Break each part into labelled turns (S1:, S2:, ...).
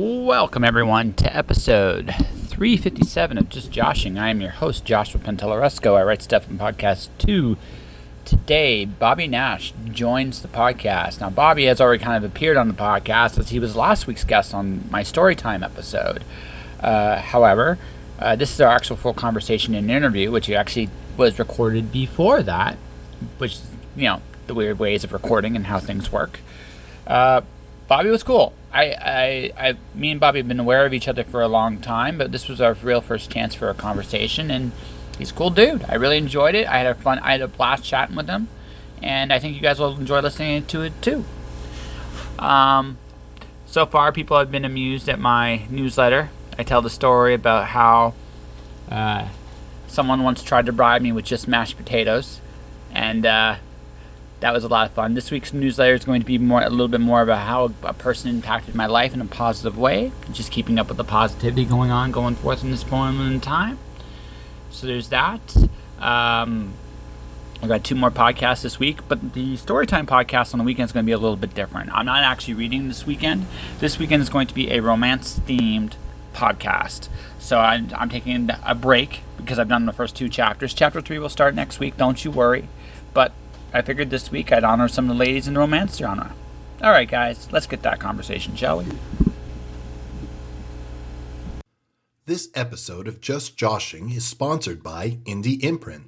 S1: Welcome, everyone, to episode 357 of Just Joshing. I am your host, Joshua Pantellaresco. I write stuff in podcast 2. Today, Bobby Nash joins the podcast. Now, Bobby has already kind of appeared on the podcast as he was last week's guest on my Storytime episode. However, this is our actual full conversation and interview, which actually was recorded before that, which is, the weird ways of recording and how things work. Bobby was cool. Me and Bobby have been aware of each other for a long time, but this was our real first chance for a conversation, and he's a cool dude. I really enjoyed it. I had a blast chatting with him, and I think you guys will enjoy listening to it too. So far, people have been amused at my newsletter. I tell the story about how someone once tried to bribe me with just mashed potatoes, and that was a lot of fun. This week's newsletter is going to be a little bit more about how a person impacted my life in a positive way, just keeping up with the positivity going forth in this moment in time. So there's that. I've got 2 more podcasts this week, but the Storytime podcast on the weekend is going to be a little bit different. I'm not actually reading this weekend. This weekend is going to be a romance-themed podcast. So I'm taking a break because I've done the first 2 chapters. Chapter 3 will start next week, don't you worry. But I figured this week I'd honor some of the ladies in the romance genre. Alright guys, let's get that conversation, shall we?
S2: This episode of Just Joshing is sponsored by Indie Imprint.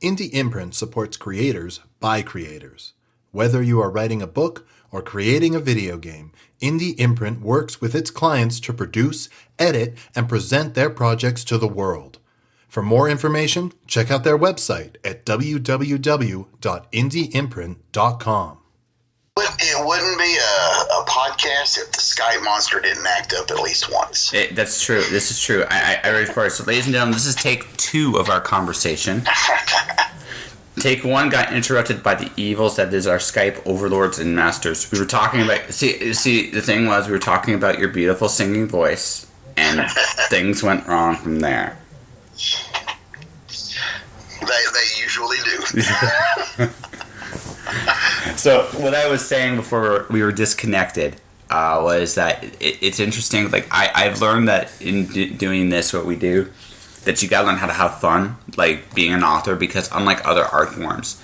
S2: Indie Imprint supports creators by creators. Whether you are writing a book or creating a video game, Indie Imprint works with its clients to produce, edit, and present their projects to the world. For more information, check out their website at www.indieimprint.com.
S3: It wouldn't be a podcast if the Skype monster didn't act up at least once.
S1: That's true. This is true. I read for it. So, ladies and gentlemen, this is take 2 of our conversation. Take 1 got interrupted by the evils that is our Skype overlords and masters. We were talking about... See, the thing was, we were talking about your beautiful singing voice, and things went wrong from there.
S3: They usually do.
S1: So what I was saying before we were disconnected was that it's interesting. Like I've learned that in doing this, what we do, that you gotta learn how to have fun, like being an author, because unlike other art forms,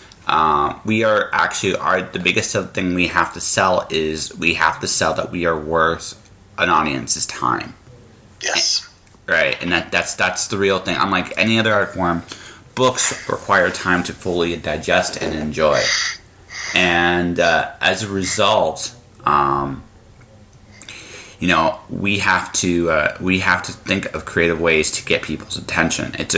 S1: we are actually the biggest thing we have to sell is we have to sell that we are worth an audience's time.
S3: Yes.
S1: Right, and that's the real thing. Unlike any other art form, books require time to fully digest and enjoy. And as a result, we have to think of creative ways to get people's attention. It's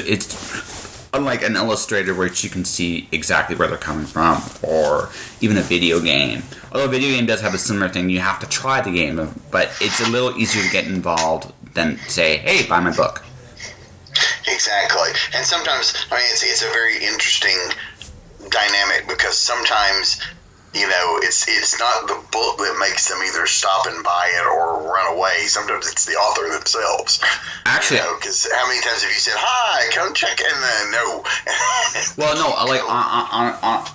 S1: unlike an illustrator, which you can see exactly where they're coming from, or even a video game. Although a video game does have a similar thing, you have to try the game, but it's a little easier to get involved than say, hey, buy my book.
S3: Exactly. And sometimes, it's a very interesting dynamic because sometimes, it's not the book that makes them either stop and buy it or run away. Sometimes it's the author themselves.
S1: Actually,
S3: because how many times have you said, hi, come check in? No.
S1: Well, no,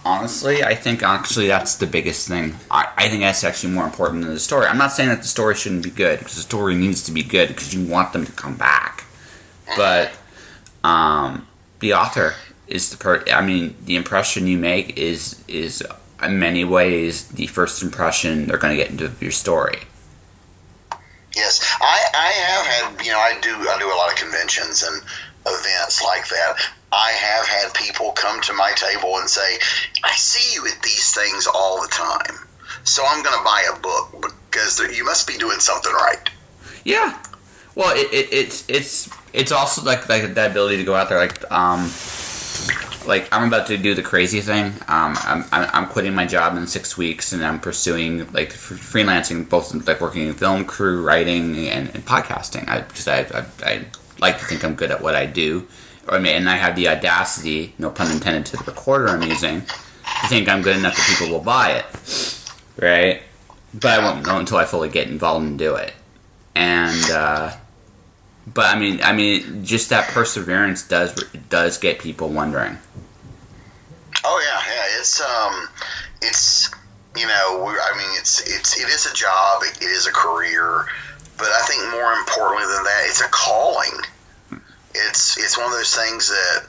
S1: honestly, I think actually that's the biggest thing. I think that's actually more important than the story. I'm not saying that the story shouldn't be good, because the story needs to be good because you want them to come back. But the author is the impression you make is in many ways the first impression they're going to get into your story.
S3: Yes, I have had, I do a lot of conventions and events like that. I have had people come to my table and say, I see you at these things all the time, so I'm going to buy a book because you must be doing something right.
S1: Yeah. Well, it's also like that ability to go out there, like I'm about to do the crazy thing. I'm quitting my job in 6 weeks, and I'm pursuing like freelancing, both like working in film crew, writing, and podcasting. Because I like to think I'm good at what I do, and I have the audacity, no pun intended, to the recorder I'm using, to think I'm good enough that people will buy it, right? But I won't know until I fully get involved and do it. And but I mean, just that perseverance does get people wondering.
S3: Oh yeah, it's it is a job, it is a career, But I think more importantly than that, it's a calling. It's one of those things that,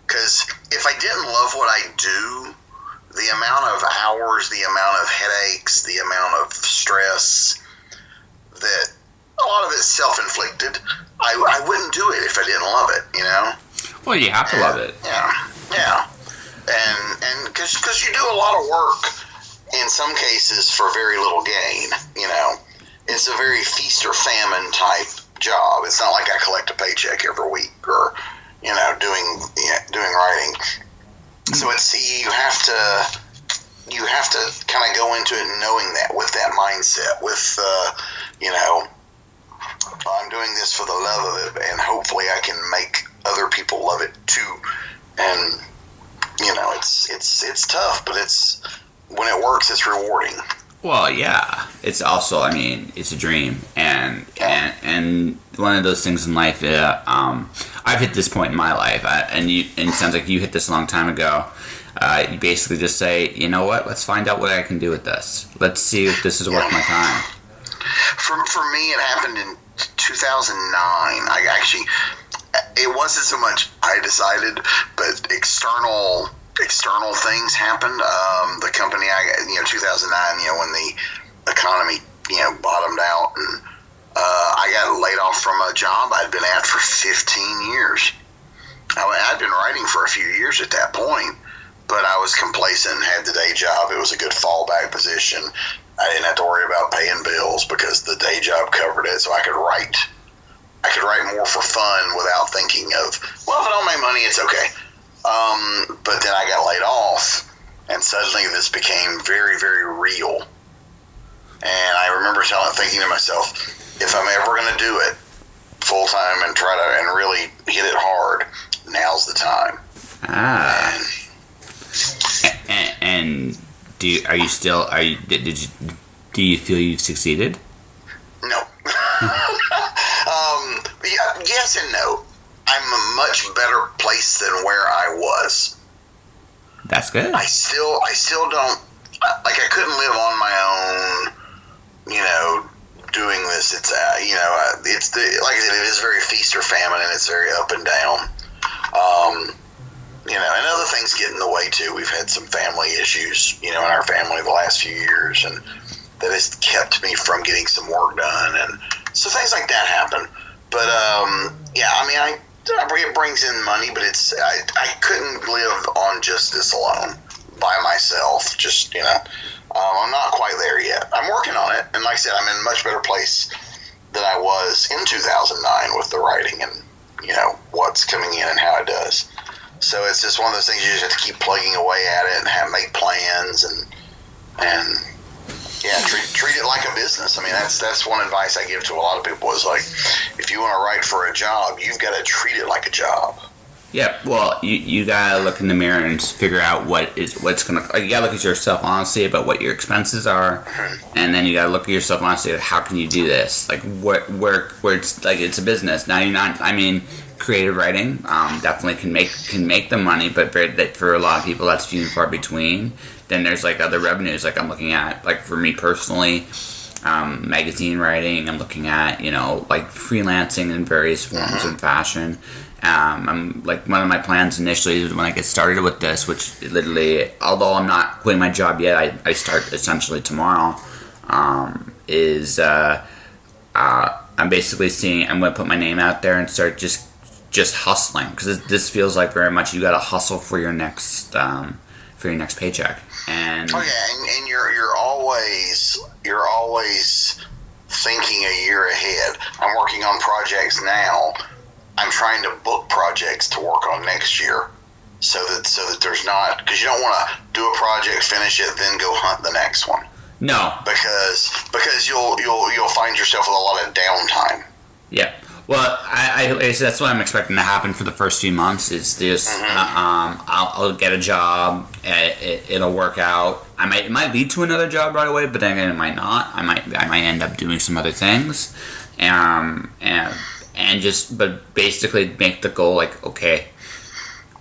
S3: because if I didn't love what I do, the amount of hours, the amount of headaches, the amount of stress, that a lot of it's self-inflicted. I wouldn't do it if I didn't love it, you know?
S1: Well, you have to love it.
S3: Yeah. And because you do a lot of work, in some cases, for very little gain, you know? It's a very feast or famine type job. It's not like I collect a paycheck every week or, you know, doing writing. So you have to kind of go into it knowing that, with that mindset, with you know, I'm doing this for the love of it, and hopefully I can make other people love it too. And you know, it's tough, but when it works, it's rewarding.
S1: Well, yeah. It's also, I mean, it's a dream, and one of those things in life. I've hit this point in my life, and it sounds like you hit this a long time ago. You basically just say, you know what? Let's find out what I can do with this. Let's see if this is worth my time.
S3: For me, it happened in 2009. It wasn't so much I decided, but external things happened. The company 2009, when the economy, bottomed out, and I got laid off from a job I'd been at for 15 years. I'd been writing for a few years at that point, but I was complacent and had the day job. It was a good fallback position. I didn't have to worry about paying bills because the day job covered it, so I could write. I could write more for fun without thinking of, well, if I don't make money, it's okay. But then I got laid off, and suddenly this became very, very real. And I remember thinking to myself, if I'm ever going to do it full time and try to and really hit it hard, now's the time.
S1: And do you feel you've succeeded?
S3: No. Yes and no. I'm a much better place than where I was.
S1: That's good.
S3: I still don't, like, I couldn't live on my own, doing this. It's like I said, it is very feast or famine, and it's very up and down. And other things get in the way too. We've had some family issues, in our family the last few years, and that has kept me from getting some work done, and so things like that happen. But it brings in money, but I couldn't live on just this alone by myself. Just I'm not quite there yet. I'm working on it, and like I said, I'm in a much better place than I was in 2009 with the writing and what's coming in and how it does. So it's just one of those things you just have to keep plugging away at it and make plans and treat it like a business. I mean, that's one advice I give to a lot of people is, like, if you want to write for a job, you've got to treat it like a job.
S1: Yeah, well, you gotta look in the mirror and figure out what's gonna. You gotta look at yourself honestly about what your expenses are, and then you gotta look at yourself honestly at how can you do this. Like where it's like it's a business. Now you're not. I mean, creative writing definitely can make the money, but for a lot of people that's few and far between. Then there's like other revenues. Like I'm looking at, like, for me personally, magazine writing. I'm looking at like freelancing in various forms and fashion. I'm like, one of my plans initially when I get started with this, which literally, although I'm not quitting my job yet, I start essentially tomorrow. I'm basically I'm going to put my name out there and start just hustling, because this feels like very much you got to hustle for your next paycheck. And
S3: and you're always thinking a year ahead. I'm working on projects now. I'm trying to book projects to work on next year, so that there's not, because you don't want to do a project, finish it, then go hunt the next one.
S1: No,
S3: because you'll find yourself with a lot of downtime.
S1: Yeah. Well, that's what I'm expecting to happen for the first few months. Is just I'll get a job, it'll work out. It might lead to another job right away, but then again, it might not. I might end up doing some other things, but basically make the goal like, okay,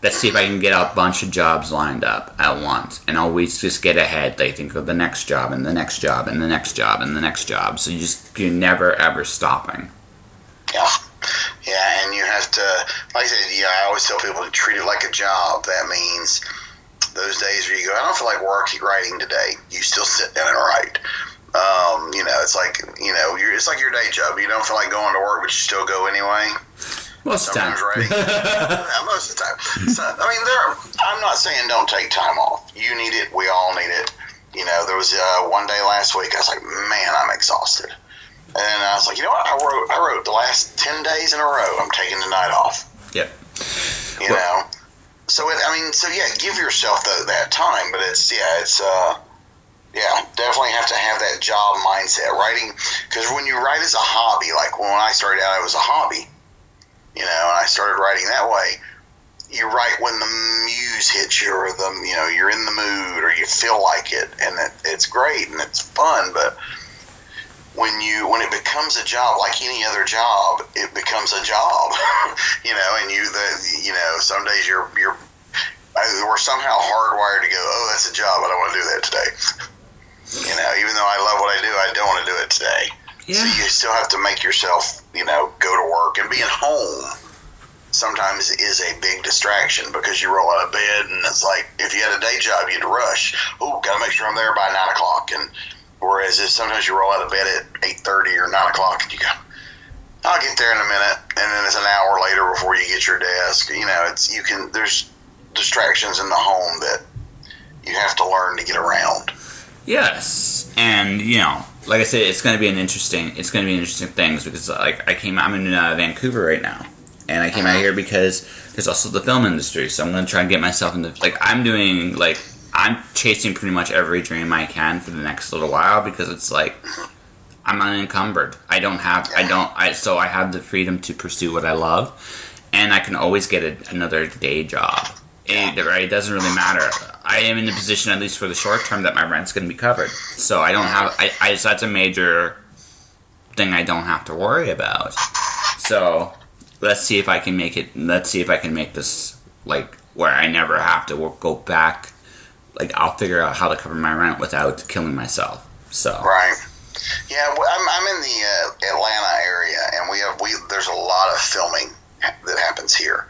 S1: let's see if I can get a bunch of jobs lined up at once, and always just get ahead. They think of the next job and the next job and the next job and the next job. So you're never ever stopping.
S3: Yeah. Yeah, and you have to, like I said, yeah, I always tell people to treat it like a job. That means those days where you go, I don't feel like writing today. You still sit down and write. It's like, it's like your day job. You don't feel like going to work, but you still go anyway.
S1: Most of the time.
S3: Right? Most of the time. So, I'm not saying don't take time off. You need it. We all need it. There was one day last week, I was like, man, I'm exhausted. And I was like, you know what? I wrote the last 10 days in a row. I'm taking the night off.
S1: Yep.
S3: So give yourself that time. But definitely have to have that job mindset. Writing, because when you write as a hobby, like when I started out, it was a hobby. And I started writing that way. You write when the muse hits you, or you're in the mood, or you feel like it, and it's great and it's fun. But when it becomes a job, like any other job, it becomes a job. Some days we're somehow hardwired to go, oh, that's a job, I don't want to do that today. Even though I love what I do, I don't want to do it today. Yeah. So you still have to make yourself, go to work. And being home sometimes is a big distraction, because you roll out of bed and it's like, if you had a day job, you'd rush. Oh, got to make sure I'm there by 9 o'clock. And whereas if sometimes you roll out of bed at 8:30 or 9 o'clock and you go, I'll get there in a minute. And then it's an hour later before you get your desk. There's distractions in the home that you have to learn to get around.
S1: Yes. And, like I said, it's going to be interesting things, because I'm in Vancouver right now, and I came out here because there's also the film industry, so I'm going to try and get myself into, I'm chasing pretty much every dream I can for the next little while, because it's like, I'm unencumbered. So I have the freedom to pursue what I love, and I can always get another day job. It doesn't really matter. I am in the position, at least for the short term, that my rent's going to be covered. So I don't have. So that's a major thing I don't have to worry about. So let's see if I can make it. Let's see if I can make this where I never have to go back. I'll figure out how to cover my rent without killing myself. So
S3: right. Yeah, I'm in the Atlanta area, and there's a lot of filming that happens here.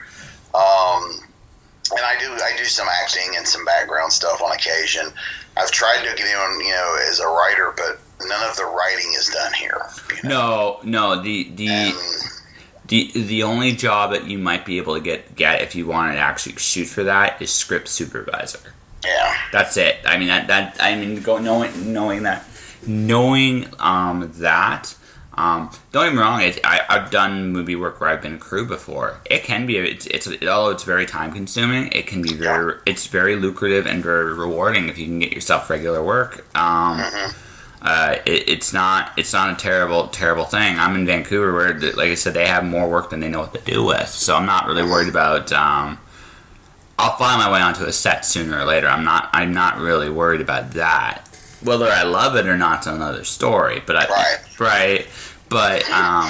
S3: And I do some acting and some background stuff on occasion. I've tried to get in, as a writer, but none of the writing is done here.
S1: No. The only job that you might be able to get if you want to actually shoot for that is script supervisor.
S3: Yeah,
S1: that's it. I mean knowing that. Don't get me wrong. I've done movie work where I've been a crew before. It can be. Although it's very time consuming. It can be very. It's very lucrative and very rewarding if you can get yourself regular work. It's not a terrible thing. I'm in Vancouver, where, like I said, they have more work than they know what to do with. So I'm not really worried about. I'll find my way onto a set sooner or later. I'm not really worried about that. Whether I love it or not's another story. But right. But
S3: yeah,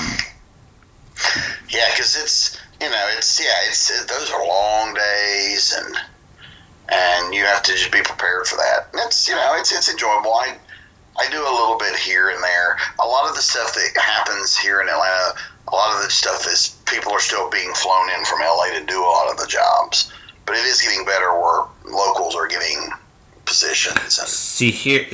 S3: because it's those are long days, and you have to just be prepared for that. And it's enjoyable. I do a little bit here and there. A lot of the stuff that happens here in Atlanta, a lot of the stuff is people are still being flown in from LA to do a lot of the jobs. But it is getting better where locals are getting positions.
S1: See here,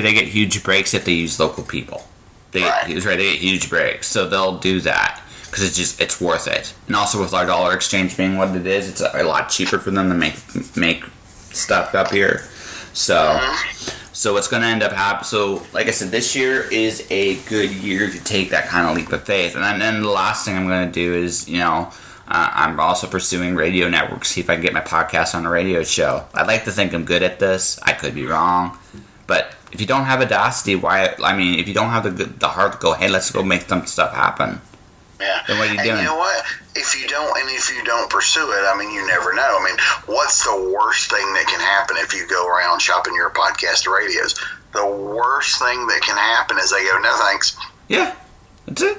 S1: they get huge breaks if they use local people. They get huge breaks, so they'll do that because it's worth it. And also with our dollar exchange being what it is, it's a lot cheaper for them to make stuff up here. So, so what's going to end up happening? So, like I said, this year is a good year to take that kind of leap of faith. And then the last thing I'm going to do is, I'm also pursuing radio networks, see if I can get my podcast on a radio show. I'd like to think I'm good at this. I could be wrong. But if you don't have audacity, if you don't have the heart to go, hey, let's go make some stuff happen.
S3: Yeah.
S1: Then what are you doing?
S3: You know what? If you don't pursue it, you never know. What's the worst thing that can happen if you go around shopping your podcast radios? The worst thing that can happen is they go, no thanks.
S1: Yeah. That's it.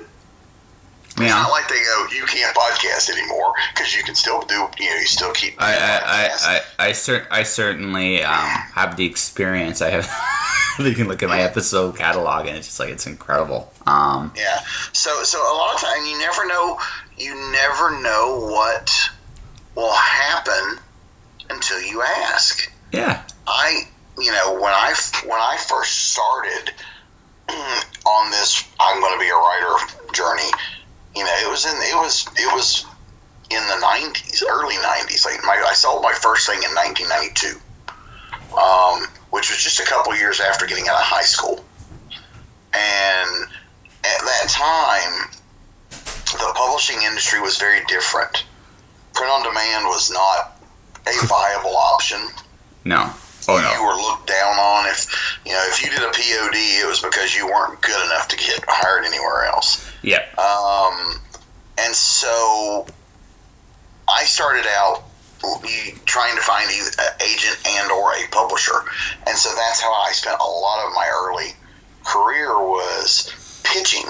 S3: It's not like they go, you can't podcast anymore, because you can still do, you still keep.
S1: I certainly have the experience. I have. You can look at my episode catalog, and it's just like, it's incredible.
S3: Yeah. So a lot of times you never know what will happen until you ask.
S1: Yeah.
S3: When I first started on this, I'm going to be a writer journey. It was in the 90s, early 90s. I sold my first thing in 1992, which was just a couple years after getting out of high school. And at that time, the publishing industry was very different. Print on demand was not a viable option.
S1: No. Oh, no.
S3: You were looked down on if you did a POD, it was because you weren't good enough to get hired anywhere else.
S1: Yeah.
S3: And so I started out trying to find an agent and or a publisher. And so that's how I spent a lot of my early career, was pitching.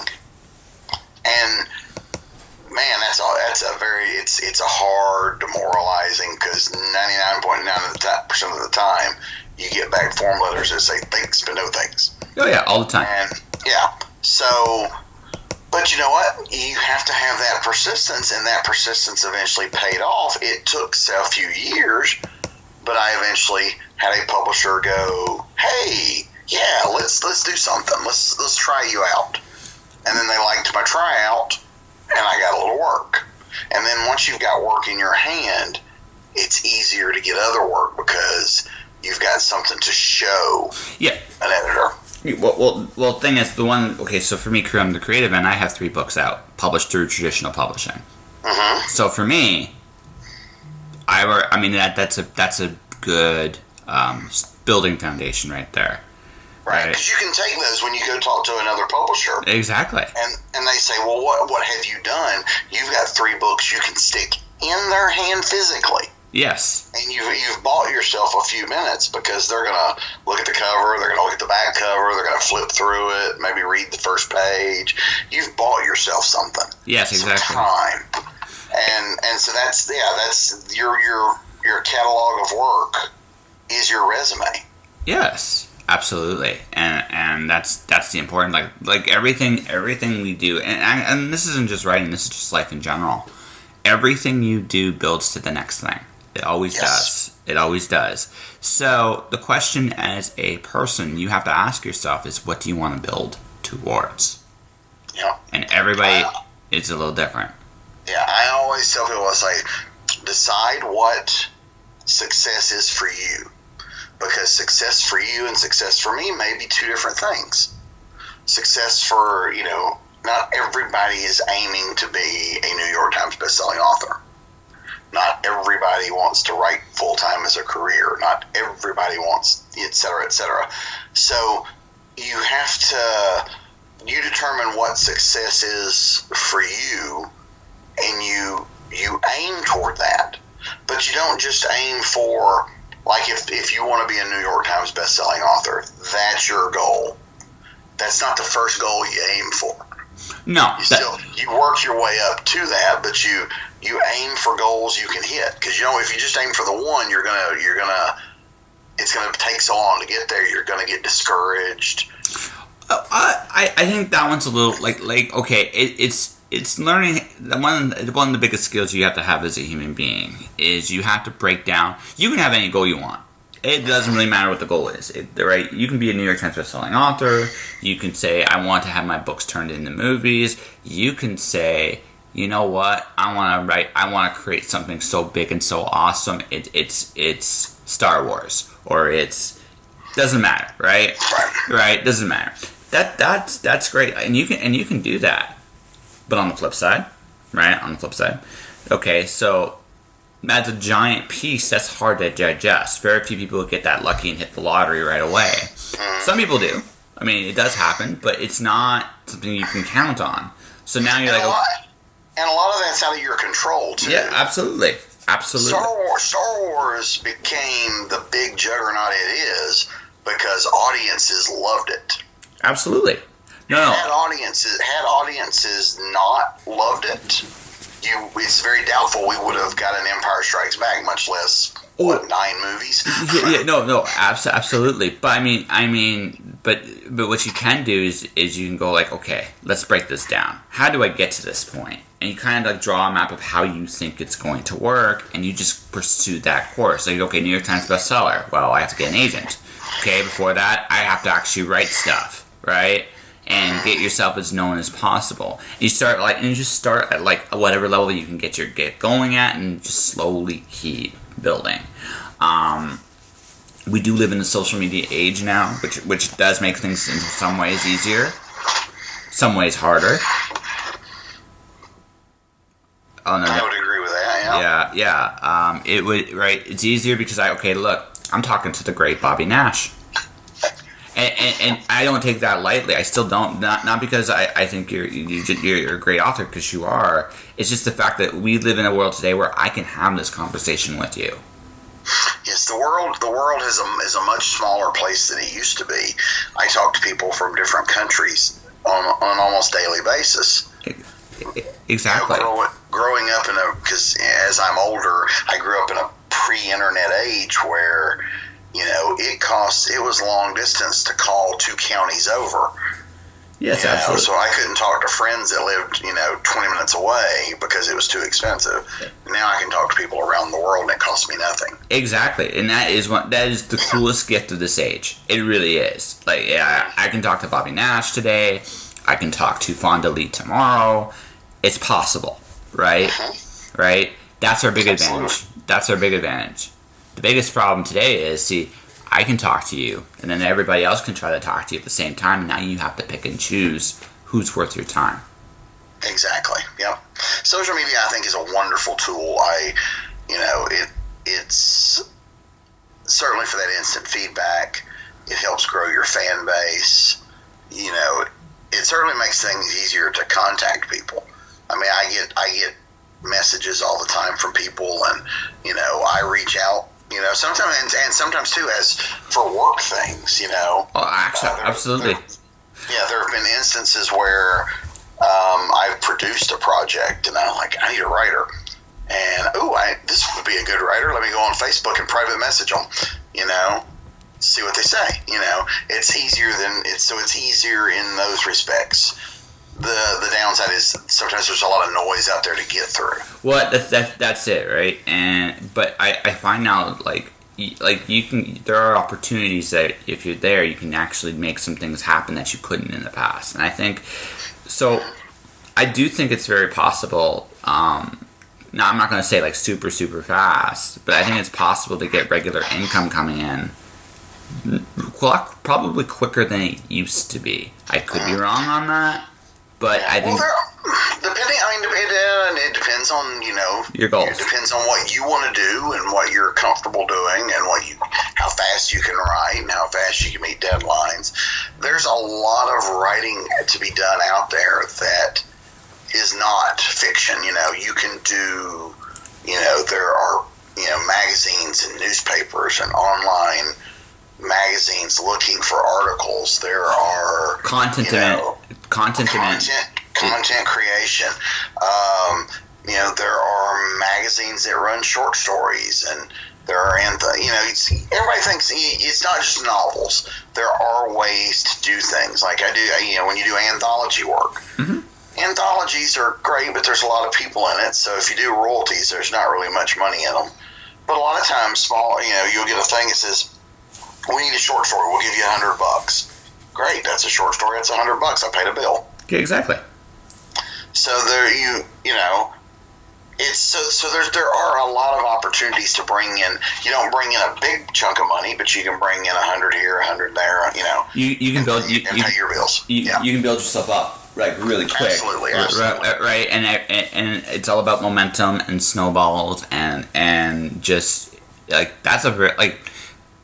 S3: And man, it's a hard, demoralizing, because 99.9% of the time you get back form letters that say thanks but no thanks.
S1: Oh yeah, all the time.
S3: And yeah, so, but you know what? You have to have that persistence, and that persistence eventually paid off. It took a few years, but I eventually had a publisher go, hey, yeah, let's do something. Let's try you out. And then they liked my tryout, and I got a little work. And then once you've got work in your hand, it's easier to get other work because you've got something to show an editor.
S1: Well, thing is, so for me, I'm the creative, and I have 3 books out, published through traditional publishing.
S3: Mm-hmm.
S1: So for me, that's a good building foundation right there.
S3: Right, because you can take those when you go talk to another publisher.
S1: Exactly.
S3: And they say, well, what have you done? You've got 3 books you can stick in their hand physically.
S1: Yes.
S3: And you've bought yourself a few minutes, because they're going to look at the cover, they're going to look at the back cover, they're going to flip through it, maybe read the first page. You've bought yourself something.
S1: Yes, exactly.
S3: Some time. And so that's your catalog of work is your resume.
S1: Yes. Absolutely, and that's the important, like everything we do, and this isn't just writing, this is just life in general. Everything you do builds to the next thing. It always does. It always does. So the question as a person you have to ask yourself is, what do you want to build towards?
S3: Yeah.
S1: And everybody is a little different.
S3: Yeah, I always tell people, I say, decide what success is for you. Because success for you and success for me may be 2 different things. Success for, not everybody is aiming to be a New York Times bestselling author. Not everybody wants to write full-time as a career. Not everybody wants, et cetera, et cetera. So you determine what success is for you, and you aim toward that. But you don't just aim for, like, if you want to be a New York Times bestselling author, that's your goal. That's not the first goal you aim for.
S1: No.
S3: You work your way up to that, but you aim for goals you can hit. Because if you just aim for the one, it's gonna take so long to get there. You're gonna get discouraged.
S1: I think that one's a little okay. It's learning. One of the biggest skills you have to have as a human being is you have to break down. You can have any goal you want. It doesn't really matter what the goal is, right? You can be a New York Times bestselling author. You can say, I want to have my books turned into movies. You can say, you know what? I want to create something so big and so awesome. It's Star Wars, or doesn't matter, right? Right? Doesn't matter. That's great, and you can do that. But on the flip side, okay, so that's a giant piece that's hard to digest. Very few people get that lucky and hit the lottery right away. Some people do. I mean, it does happen, but it's not something you can count on. So now you're and a lot
S3: of that's out of your control, too.
S1: Yeah, absolutely.
S3: Star Wars became the big juggernaut it is because audiences loved it.
S1: Absolutely. No.
S3: Had audiences not loved it, it's very doubtful we would have got an Empire Strikes Back, much less 9 movies.
S1: No, absolutely. But I mean, but what you can do is you can go like, okay, let's break this down. How do I get to this point? And you kind of like draw a map of how you think it's going to work, and you just pursue that course. Like, okay, New York Times bestseller. Well, I have to get an agent. Okay, before that, I have to actually write stuff, right? And get yourself as known as possible. You start you just start at like whatever level you can get going at, and just slowly keep building. We do live in the social media age now, which does make things in some ways easier, some ways harder. Oh, no,
S3: I would agree with that.
S1: Yeah. It would, right? It's easier because I'm talking to the great Bobby Nash. And I don't take that lightly. I still don't. Not because I think you're a great author, because you are. It's just the fact that we live in a world today where I can have this conversation with you.
S3: Yes, the world is a much smaller place than it used to be. I talk to people from different countries on an almost daily basis.
S1: Exactly.
S3: Growing up because as I'm older, I grew up in a pre-internet age where, it was long distance to call 2 counties over.
S1: Yes, absolutely.
S3: So I couldn't talk to friends that lived, 20 minutes away because it was too expensive. Yeah. Now I can talk to people around the world and it costs me nothing.
S1: Exactly, and that is the coolest gift of this age. It really is. Like, yeah, I can talk to Bobby Nash today. I can talk to Fonda Lee tomorrow. It's possible, right? Mm-hmm. Right? That's our big advantage. That's our big advantage. The biggest problem today is, I can talk to you, and then everybody else can try to talk to you at the same time, and now you have to pick and choose who's worth your time.
S3: Exactly. Yep. Social media, I think, is a wonderful tool. It's certainly for that instant feedback. It helps grow your fan base. It certainly makes things easier to contact people. I mean, I get messages all the time from people, and I reach out. Sometimes and sometimes too as for work things.
S1: Oh, absolutely.
S3: There have been instances where I've produced a project, and I'm like, I need a writer, and this would be a good writer. Let me go on Facebook and private message them. See what they say. It's easier it's easier in those respects. The downside is sometimes there's a lot of noise out there to get through.
S1: Well, that's it, right? But I find now you can, there are opportunities that if you're there, you can actually make some things happen that you couldn't in the past. And I think so. I do think it's very possible. Now, I'm not going to say like super super fast, but I think it's possible to get regular income coming in. Probably quicker than it used to be. I could be wrong on that, but I think it depends on your goals.
S3: It depends on what you want to do and what you're comfortable doing, and how fast you can write and how fast you can meet deadlines. There's a lot of writing to be done out there that is not fiction. You can do. There are magazines and newspapers and online magazines looking for articles. There are content creation. There are magazines that run short stories, and there are everybody thinks it's not just novels. There are ways to do things like I do. When you do anthology work. Mm-hmm. Anthologies are great, but there's a lot of people in it. So if you do royalties, there's not really much money in them. But a lot of times, you'll get a thing that says, "We need a short story. We'll give you $100." Great, that's a short story. That's $100. I paid a bill.
S1: Yeah, exactly.
S3: So there, there are a lot of opportunities to bring in. You don't bring in a big chunk of money, but you can bring in 100 here, 100 there.
S1: You can build. You
S3: pay your bills.
S1: You can build yourself up. Really quick.
S3: Absolutely.
S1: Right, and it's all about momentum and snowballs and just that's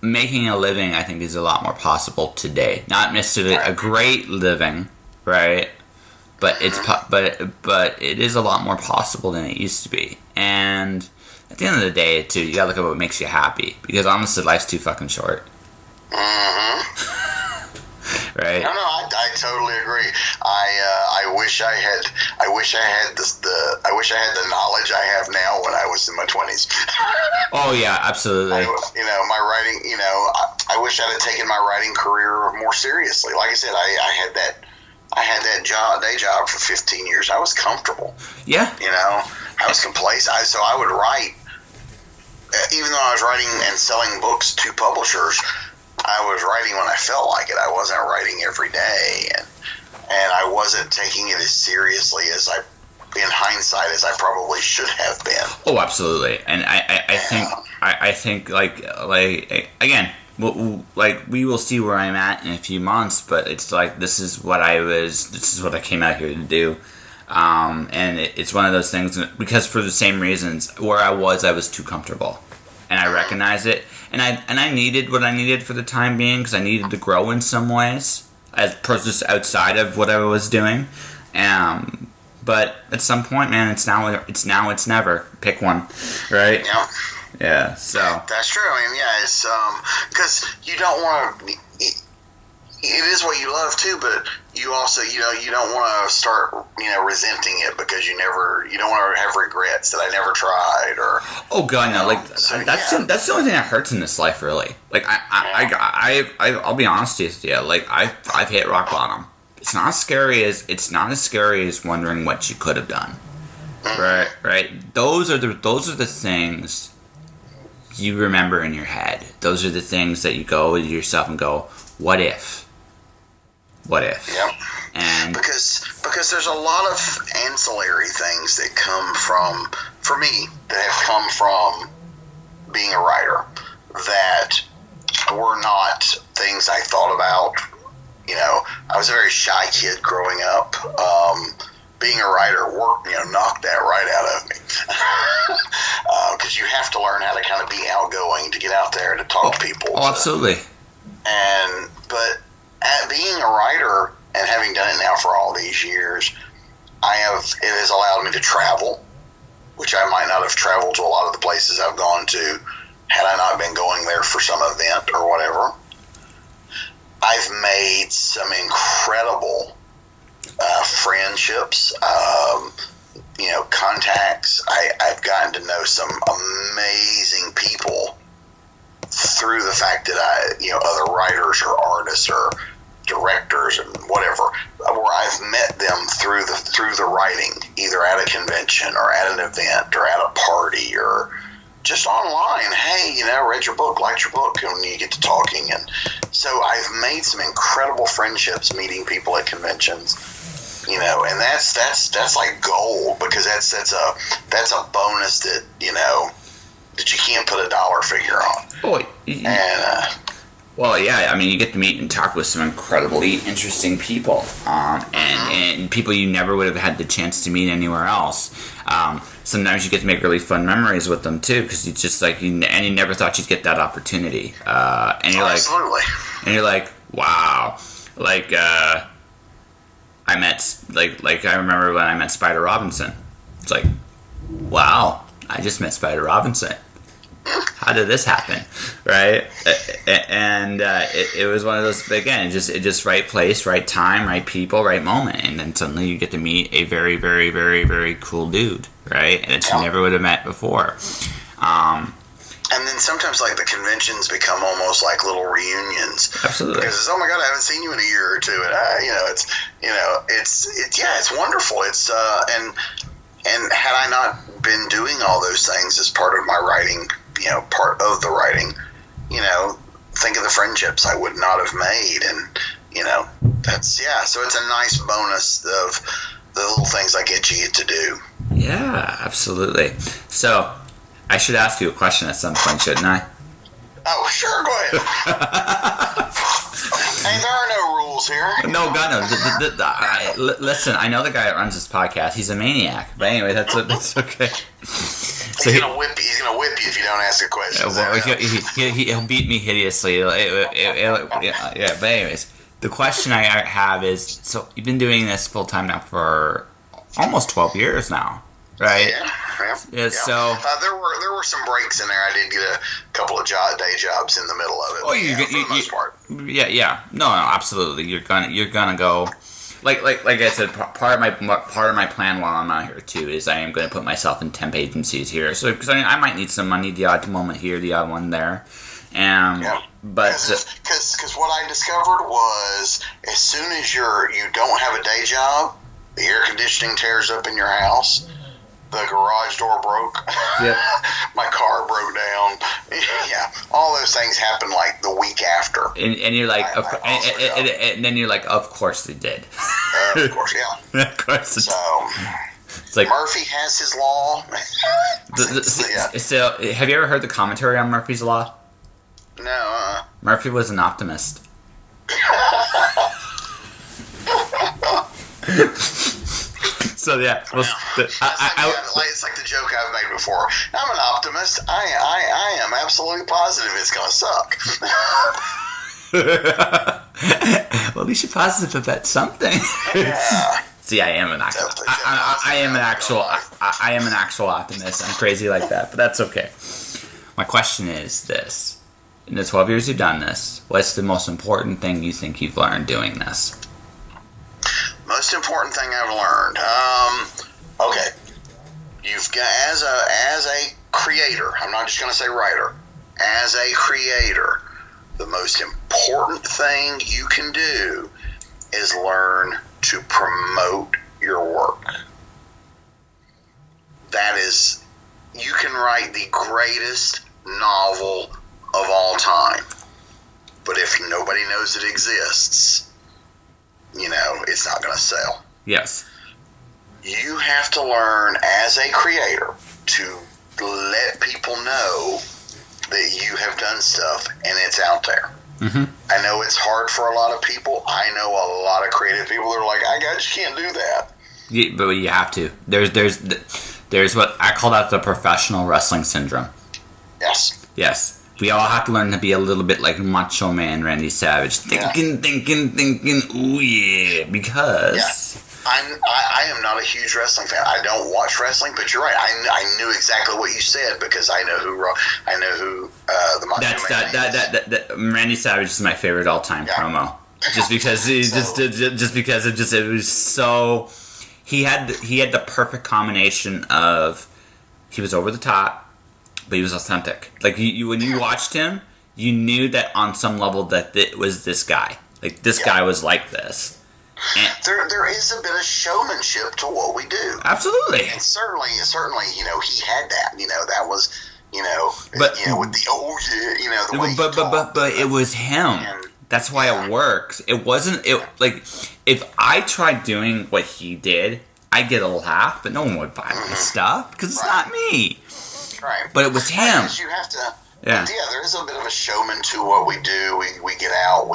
S1: making a living. I think is a lot more possible today. Not necessarily a great living, right? But it's but it is a lot more possible than it used to be. And at the end of the day, too, you gotta look at what makes you happy, because honestly, life's too fucking short. right?
S3: No, I totally agree. I wish I had I wish I had the knowledge I have now when I was in my 20s.
S1: Oh yeah, absolutely.
S3: My writing. I wish I'd have taken my writing career more seriously. Like I said, I had that day job for 15 years. I was comfortable.
S1: Yeah.
S3: I was complacent. So I would write, even though I was writing and selling books to publishers. I was writing when I felt like it. I wasn't writing every day, and I wasn't taking it as seriously in hindsight, as I probably should have been.
S1: Oh, absolutely. And I think like again, we will see where I'm at in a few months, but it's like this is what I came out here to do. And it's one of those things, because for the same reasons, where I was too comfortable, and I recognize it, and I needed what I needed for the time being, because I needed to grow in some ways as just outside of what I was doing. But at some point, man, it's now, it's never. Pick one, right?
S3: Yeah.
S1: Yeah. So
S3: that's true. I mean, yeah, it's because you don't want to. It is what you love too, but you also, you don't want to start, resenting it because you don't want to have regrets that I never tried, or.
S1: Oh God, no! That's the only thing that hurts in this life, really. Like I'll be honest with you. Like I've hit rock bottom. It's not as scary as wondering what you could have done. Mm-hmm. Right. Those are the things you remember in your head. Those are the things that you go with yourself and go, what if? What if?
S3: Yep.
S1: And
S3: because there's a lot of ancillary things that come from, for me, that have come from being a writer that were not things I thought about. I was a very shy kid growing up. Being a writer knocked that right out of me. Because you have to learn how to kind of be outgoing to get out there to talk to people.
S1: Oh, absolutely.
S3: But at being a writer and having done it now for all these years, it has allowed me to travel, which I might not have traveled to a lot of the places I've gone to had I not been going there for some event or whatever. I've made some incredible friendships, contacts. I've gotten to know some amazing people through the fact that other writers or artists or directors and whatever, where I've met them through the writing, either at a convention or at an event or at a party or just online. Hey, read your book, liked your book, and you get to talking. And so I've made some incredible friendships meeting people at conventions, and that's like gold, because that's a bonus that that you can't put a dollar figure on.
S1: Oh, well, yeah, I mean, you get to meet and talk with some incredibly interesting people, and people you never would have had the chance to meet anywhere else. Sometimes you get to make really fun memories with them too, because it's just like you never thought you'd get that opportunity. And you're
S3: absolutely.
S1: And you're like, wow, like I remember when I met Spider Robinson. It's like, wow, I just met Spider Robinson. How did this happen, right? And it was one of those, again, it just right place, right time, right people, right moment, and then suddenly you get to meet a very, very, very, very cool dude, right? And you never would have met before.
S3: And then sometimes, like, the conventions become almost like little reunions.
S1: Absolutely.
S3: Because it's, oh my God, I haven't seen you in a year or two, and it's wonderful. It's and had I not been doing all those things as part of my writing. Part of the writing, think of the friendships I would not have made. And, so it's a nice bonus of the little things you get to do.
S1: Yeah, absolutely. So, I should ask you a question at some point, shouldn't I?
S3: Oh, sure, go ahead. Hey, there are no rules here.
S1: No, God, no. Listen, I know the guy that runs this podcast. He's a maniac. But anyway, that's okay.
S3: So he's gonna whip you if you don't ask a question.
S1: Well, he'll beat me hideously. Yeah, but anyways, the question I have is: so you've been doing this full time now for almost 12 years now, right?
S3: Yeah.
S1: So
S3: there were some breaks in there. I did get a couple of day jobs in the middle of it.
S1: Oh, for the most part. Yeah. No, absolutely. You're gonna go. Like I said, part of my plan while I'm out here too is I am going to put myself in temp agencies here. So because I might need some money, the odd moment here, the odd one there. But
S3: because what I discovered was as soon as you don't have a day job, the air conditioning tears up in your house. The garage door broke.
S1: Yep.
S3: My car broke down. Yeah, all those things happened like the week after.
S1: And you're like, and then you're like, of course they did.
S3: Of course, yeah.
S1: Of course.
S3: It's like Murphy has his law.
S1: So, have you ever heard the commentary on Murphy's Law?
S3: No.
S1: Murphy was an optimist. So yeah,
S3: it's like the joke I've made before. I'm an optimist. I am absolutely positive it's going to suck.
S1: Well, at least you're positive about something.
S3: Yeah.
S1: See, I am an actual. I am an actual optimist. I'm crazy like that, but that's okay. My question is this: in the 12 years you've done this, what's the most important thing you think you've learned doing this?
S3: Most important thing I've learned. Okay, you've got as a creator. I'm not just going to say writer. As a creator, the most important thing you can do is learn to promote your work. That is, you can write the greatest novel of all time, but if nobody knows it exists, it's not going to sell.
S1: Yes.
S3: You have to learn as a creator to let people know that you have done stuff and it's out there.
S1: Mm-hmm.
S3: I know it's hard for a lot of people. I know a lot of creative people that are like, I just can't do that.
S1: Yeah, but you have to. There's what I call that the professional wrestling syndrome. Yes. We all have to learn to be a little bit like Macho Man Randy Savage. Thinking, ooh yeah, because...
S3: Yeah. I am not a huge wrestling fan. I don't watch wrestling, but you're right. I knew exactly what you said because I know who the Macho Man is.
S1: Randy Savage is my favorite all-time promo. Just because it was so... He had the perfect combination of... He was over the top, but he was authentic. Like, you when you watched him, you knew that on some level that it was this guy. Like, this guy was like this. And
S3: there is a bit of showmanship to what we do.
S1: Absolutely.
S3: And certainly, he had that. That was, with the way he talked.
S1: But it was him. That's why it works. It wasn't, if I tried doing what he did, I'd get a laugh, but no one would buy my stuff because it's not me.
S3: Right.
S1: But it was him.
S3: You have to. Yeah, there is a bit of a showman to what we do. We get out.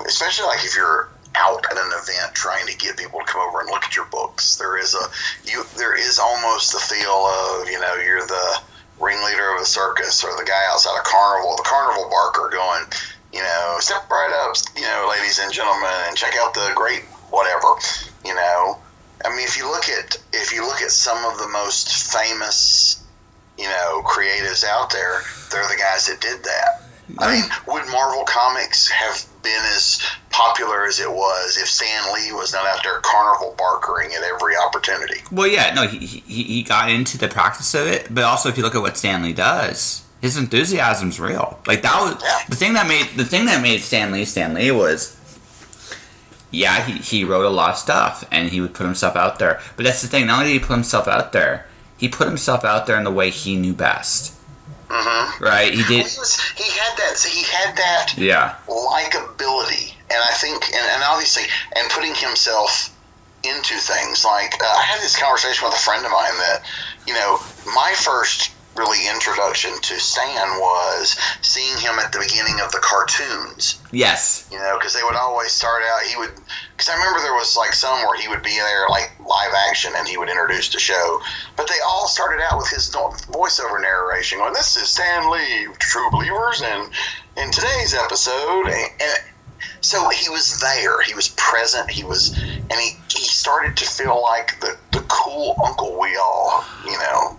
S3: Especially like if you're out at an event trying to get people to come over and look at your books. There is almost the feel of you're the ringleader of a circus or the guy outside a carnival, the carnival barker going, step right up, ladies and gentlemen, and check out the great whatever. I mean, if you look at some of the most famous, creatives out there, they're the guys that did that. I mean, would Marvel Comics have been as popular as it was if Stan Lee was not out there carnival barkering at every opportunity?
S1: Well, yeah, no, he got into the practice of it, but also if you look at what Stan Lee does, his enthusiasm's real. Like that was the thing that made Stan Lee was. Yeah, he wrote a lot of stuff, and he would put himself out there. But that's the thing. Not only did he put himself out there, he put himself out there in the way he knew best.
S3: Mm-hmm.
S1: Right? He did.
S3: He had that.
S1: Yeah.
S3: Likability, and I think, and obviously, and putting himself into things. Like I had this conversation with a friend of mine that, my first really introduction to Stan was seeing him at the beginning of the cartoons.
S1: Yes.
S3: Because they would always start out, because I remember there was like some where he would be there like live action and he would introduce the show, but they all started out with his voiceover narration going, "This is Stan Lee, True Believers, and in today's episode," and so he was there, he was present, and he started to feel like the cool cool uncle we all,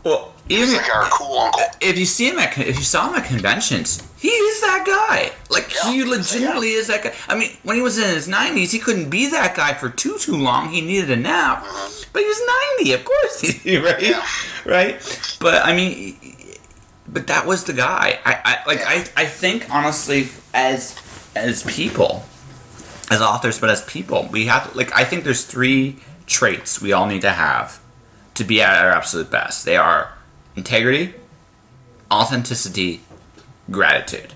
S1: Well, even
S3: he's like our cool uncle.
S1: If you saw him at conventions, he is that guy. Like, he legitimately is that guy. I mean, when he was in his 90s, he couldn't be that guy for too long. He needed a nap. Mm-hmm. But he was 90, of course, right?
S3: Yeah.
S1: Right? But, I mean, but that was the guy. I think, honestly, as people, as authors, but as people, we have, like, I think there's 3 traits we all need to have to be at our absolute best. They are integrity, authenticity, gratitude.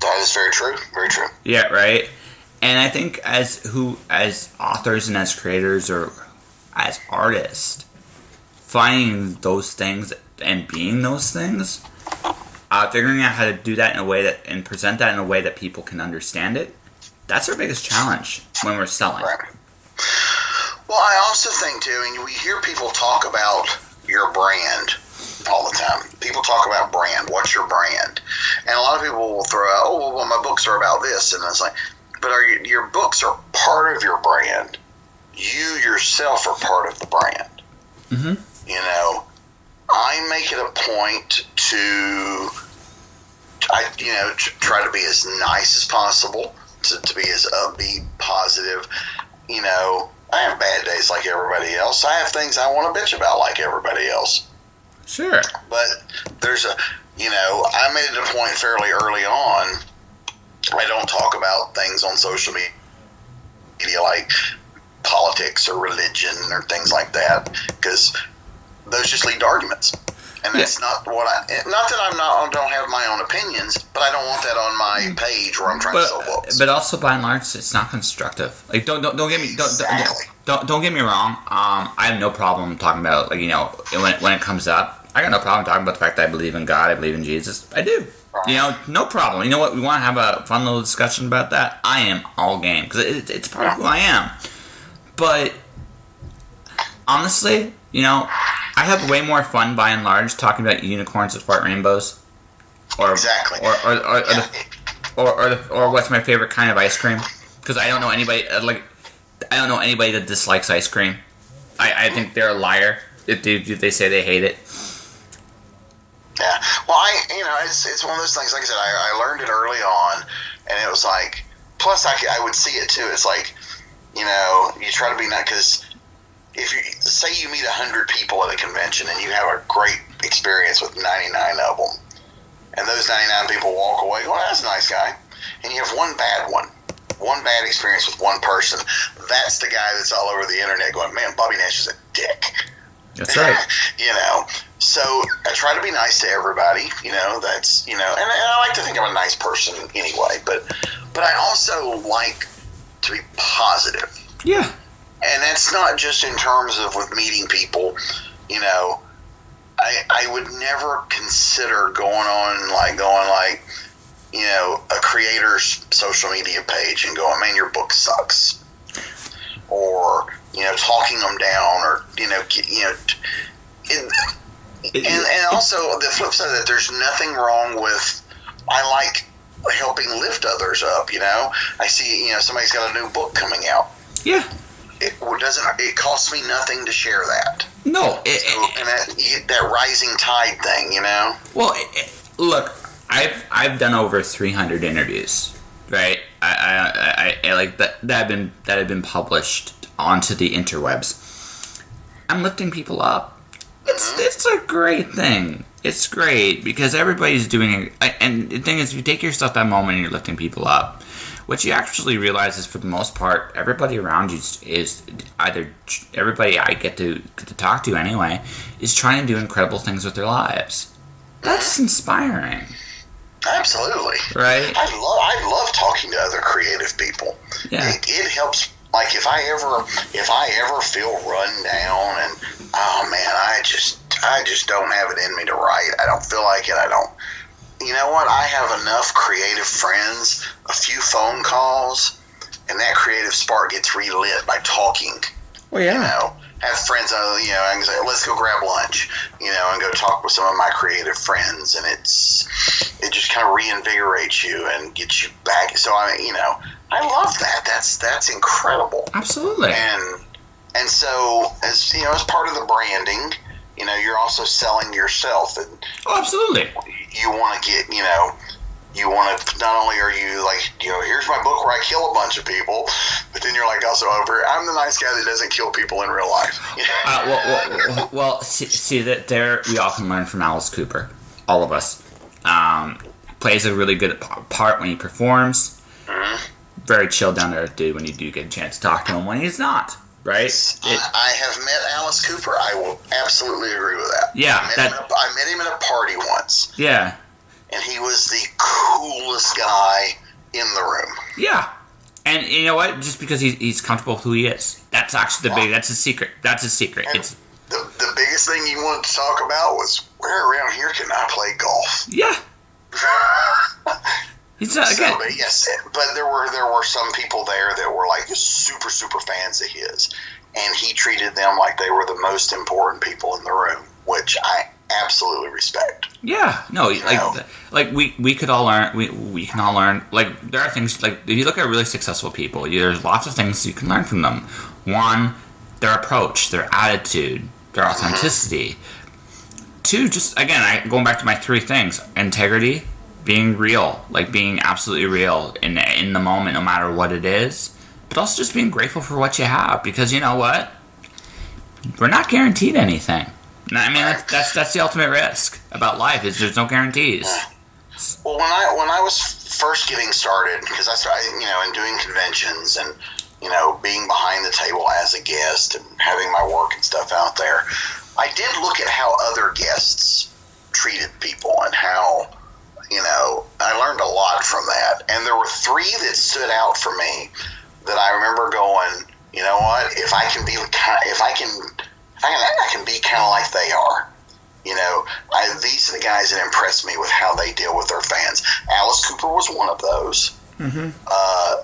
S3: That is very true. Very true.
S1: Yeah, right? And I think as authors and as creators or as artists, finding those things and being those things, figuring out how to do that in a way that and present that in a way that people can understand it, that's our biggest challenge when we're selling.
S3: Right. Well, I also think, too, and we hear people talk about your brand all the time. People talk about brand. What's your brand? And a lot of people will throw out, well, my books are about this. And it's like, but your books are part of your brand. You yourself are part of the brand.
S1: Mm-hmm.
S3: I make it a point to try to be as nice as possible, to be as upbeat, positive. I have bad days like everybody else. I have things I want to bitch about like everybody else.
S1: Sure.
S3: But there's I made it a point fairly early on. I don't talk about things on social media like politics or religion or things like that, because those just lead to arguments. And that's not what not that I don't have my own opinions, but I don't want that on my page where I'm trying to sell books.
S1: But also, by and large, it's not constructive. Like, don't get me don't get me wrong. I have no problem talking about, like, when it comes up. I got no problem talking about the fact that I believe in God, I believe in Jesus. I do. Right. No problem. You know what? We want to have a fun little discussion about that. I am all game because it's part of who I am. But honestly, I have way more fun by and large talking about unicorns that fart rainbows, or
S3: exactly,
S1: or what's my favorite kind of ice cream, because I don't know anybody that dislikes ice cream. I think they're a liar if they say they hate it.
S3: Yeah, well, it's one of those things. Like I said, I learned it early on, and it was like. Plus, I would see it too. It's like, you try to be nice, because if you say you meet 100 people at a convention and you have a great experience with 99 of them, and those 99 people walk away, well, that's a nice guy, and you have one bad experience with one person, that's the guy that's all over the internet going, man, Bobby Nash is a dick.
S1: That's right.
S3: So I try to be nice to everybody, that's, and I like to think I'm a nice person anyway, but I also like to be positive.
S1: Yeah.
S3: And that's not just in terms of with meeting people, I would never consider going a creator's social media page and going, man, your book sucks. Or, talking them down, or, and also the flip side of that, there's nothing wrong with, I like helping lift others up, I see, somebody's got a new book coming out.
S1: Yeah.
S3: It costs me nothing to share that.
S1: No.
S3: And that rising tide thing,
S1: Well, look, I've done over 300 interviews, right? I like that have been published onto the interwebs. I'm lifting people up. It's a great thing. It's great because everybody's doing it. And the thing is, if you take yourself that moment and you're lifting people up, what you actually realize is, for the most part, everybody around you is either, everybody I get to talk to anyway, is trying to do incredible things with their lives. That's inspiring.
S3: Absolutely.
S1: Right?
S3: I love talking to other creative people.
S1: Yeah.
S3: It helps. Like, if I ever feel run down and, oh man, I just don't have it in me to write. I don't feel like it. You know what? I have enough creative friends, a few phone calls, and that creative spark gets relit by talking.
S1: Well, yeah.
S3: Have friends, I can say, let's go grab lunch, and go talk with some of my creative friends, and it just kind of reinvigorates you and gets you back. So I love that. That's incredible.
S1: Absolutely.
S3: And And so, as you know, as part of the branding, you know, you're also selling yourself, and
S1: absolutely,
S3: you want to get, you know, you want to, not only are you like, you know, here's my book where I kill a bunch of people, but then you're like also over, I'm the nice guy that doesn't kill people in real life.
S1: Well, see that there we all can learn from Alice Cooper, all of us. Plays a really good part when he performs. Mm-hmm. Very chill down there dude when you do get a chance to talk to him when he's not. Right?
S3: I have met Alice Cooper. I will absolutely agree with that.
S1: Yeah.
S3: I met him at a party once.
S1: Yeah.
S3: And he was the coolest guy in the room.
S1: Yeah. And you know what? Just because he's comfortable with who he is. That's actually that's his secret. That's his secret.
S3: And it's the biggest thing you wanted to talk about was, where around here can I play golf?
S1: Yeah. He's not, again.
S3: But yes, but there were some people there that were like super fans of his, and he treated them like they were the most important people in the room, which I absolutely respect.
S1: Yeah, no, we could all learn. We can all learn. Like, there are things, like, if you look at really successful people, there's lots of things you can learn from them. One, their approach, their attitude, their authenticity. Mm-hmm. Two, just again, going back to my three things: integrity. Being real, like being absolutely real in the moment, no matter what it is, but also just being grateful for what you have, because you know what, we're not guaranteed anything. I mean, that's the ultimate risk about life, is there's no guarantees.
S3: Well, when I was first getting started, because I started, you know, in doing conventions and, you know, being behind the table as a guest and having my work and stuff out there, I did look at how other guests treated people and how, you know, I learned a lot from that. And there were three that stood out for me that I remember going, you know what, if I can be kind of like they are. You know, these are the guys that impressed me with how they deal with their fans. Alice Cooper was one of those. Mm-hmm.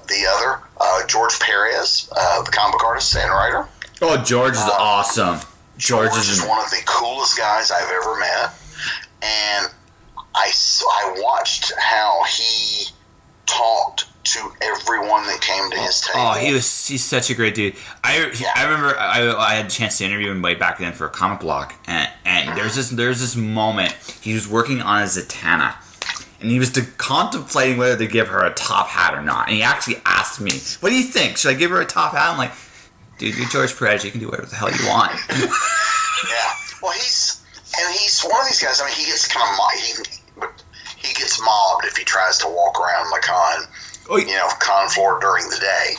S3: The other, George Perez, the comic book artist and writer.
S1: Oh, George is awesome.
S3: George is one of the coolest guys I've ever met. And I watched how he talked to everyone that came to his table.
S1: Oh, he's such a great dude. I remember I had a chance to interview him way back then for a comic block, and there's this moment he was working on a Zatanna, and he was contemplating whether to give her a top hat or not. And he actually asked me, "What do you think? Should I give her a top hat?" I'm like, "Dude, you're George Perez. You can do whatever the hell you want."
S3: Yeah. Well, he's one of these guys. I mean, he gets kind of he gets mobbed if he tries to walk around the con, con floor during the day.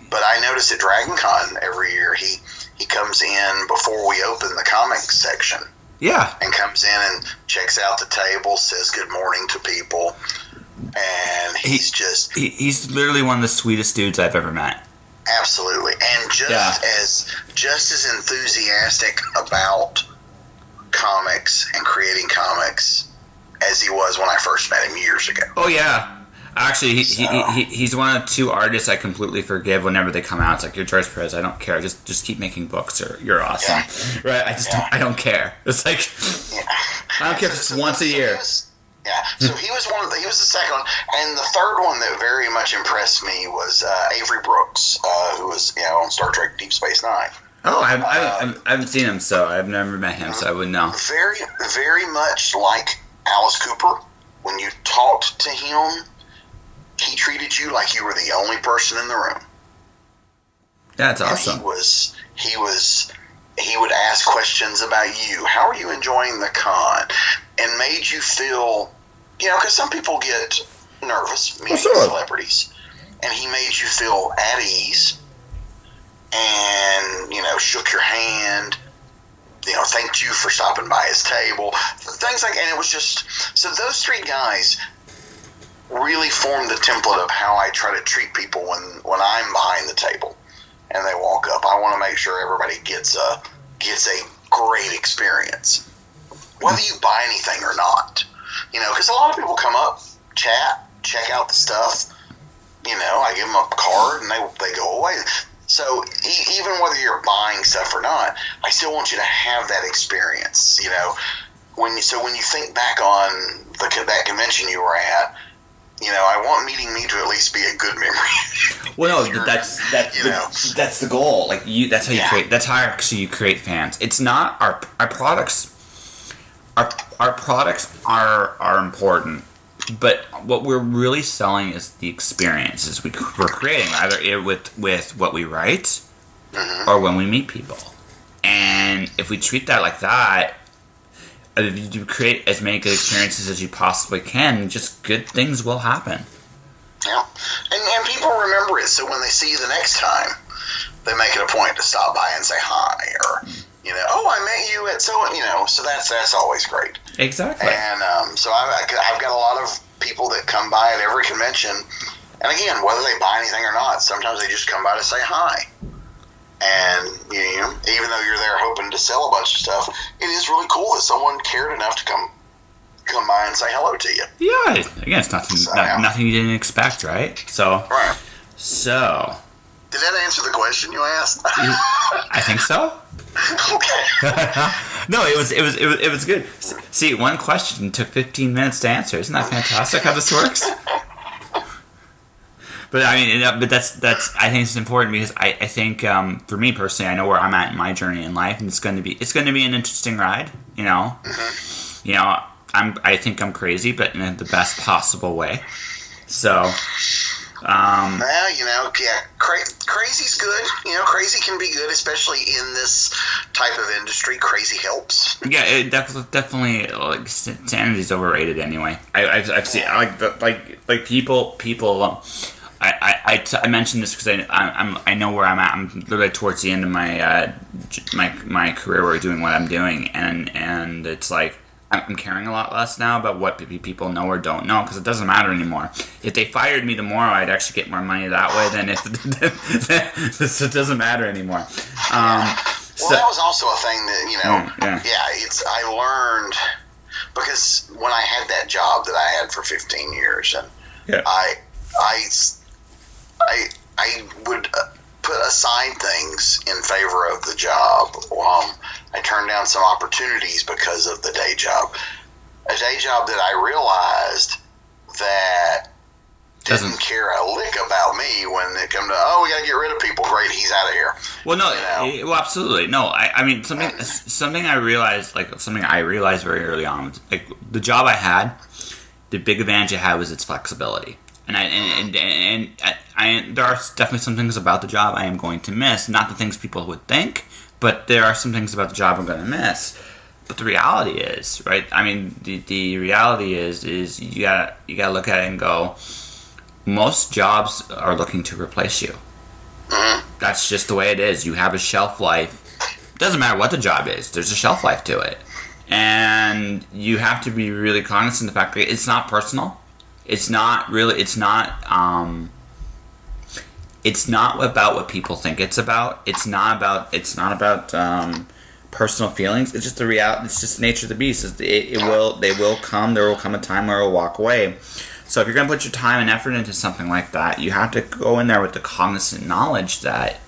S3: But I notice at Dragon Con every year he comes in before we open the comics section.
S1: Yeah.
S3: And comes in and checks out the table, says good morning to people, and
S1: he's literally one of the sweetest dudes I've ever met.
S3: Absolutely, and just as enthusiastic about comics and creating comics as he was when I first met him years ago.
S1: Oh yeah, actually, he's one of two artists I completely forgive whenever they come out. It's like, you're George Perez, I don't care. Just keep making books, or you're awesome, right? I don't care. It's like, I don't care if it's once a year.
S3: So he was he was the second one, and the third one that very much impressed me was Avery Brooks, who was on Star Trek Deep Space Nine.
S1: Oh, I haven't seen him, so I've never met him, so I wouldn't know.
S3: Very, very much like Alice Cooper. When you talked to him, he treated you like you were the only person in the room.
S1: That's awesome.
S3: He would ask questions about you. How are you enjoying the con? And made you feel, because some people get nervous meeting celebrities. And he made you feel at ease and, shook your hand, thanked you for stopping by his table, things like, and it was just, so those three guys really formed the template of how I try to treat people when I'm behind the table and they walk up. I want to make sure everybody gets a great experience, whether you buy anything or not, because a lot of people come up, chat, check out the stuff, I give them a card and they go away. So even whether you're buying stuff or not, I still want you to have that experience. When you think back on that convention you were at, I want meeting me to at least be a good memory.
S1: Well, no, that's the goal. Like that's how you create. That's how actually you create fans. It's not our products. Our products are important, but what we're really selling is the experiences we're creating, either with what we write or when we meet people. And if we treat that like that, if you create as many good experiences as you possibly can, just good things will happen.
S3: Yeah, and people remember it, so when they see you the next time, they make it a point to stop by and say hi, or I met you at so that's always great.
S1: Exactly.
S3: And so I've got a lot of people that come by at every convention, and again, whether they buy anything or not, sometimes they just come by to say hi. And even though you're there hoping to sell a bunch of stuff, it is really cool that someone cared enough to come by and say hello to you.
S1: Yeah, again, it's nothing you didn't expect, right? So,
S3: right.
S1: So,
S3: did that answer the question you asked?
S1: I think so.
S3: Okay.
S1: No, it was good. See, one question took 15 minutes to answer. Isn't that fantastic how this works? But I mean, that's I think it's important because I think for me personally, I know where I'm at in my journey in life, and it's going to be an interesting ride. I think I'm crazy, but in the best possible way. So.
S3: Well, crazy's good. Crazy can be good, especially in this type of industry. Crazy helps.
S1: Yeah, it definitely like sanity's overrated anyway. I've seen like people. I mentioned this because I know where I'm at. I'm literally towards the end of my career where doing what I'm doing, and it's like I'm caring a lot less now about what people know or don't know because it doesn't matter anymore. If they fired me tomorrow, I'd actually get more money that way than if it doesn't matter anymore.
S3: Well, that was also a thing that I learned because when I had that job that I had for 15 years, and I would put aside things in favor of the job. I turned down some opportunities because of the day job. A day job that I realized that didn't care a lick about me when it come to, we got to get rid of people. Great, he's out of here.
S1: Well, no, well, absolutely. No, I mean, something I realized very early on, like the job I had, the big advantage it had was its flexibility. And there are definitely some things about the job I am going to miss. Not the things people would think, but there are some things about the job I'm going to miss. But the reality is, right? I mean, the reality is you gotta look at it and go, most jobs are looking to replace you. That's just the way it is. You have a shelf life. It doesn't matter what the job is. There's a shelf life to it. And you have to be really cognizant of the fact that it's not personal. It's not about what people think it's about. It's not about personal feelings. It's just the reality. It's just the nature of the beast. They will come. There will come a time where it will walk away. So if you're going to put your time and effort into something like that, you have to go in there with the cognizant knowledge that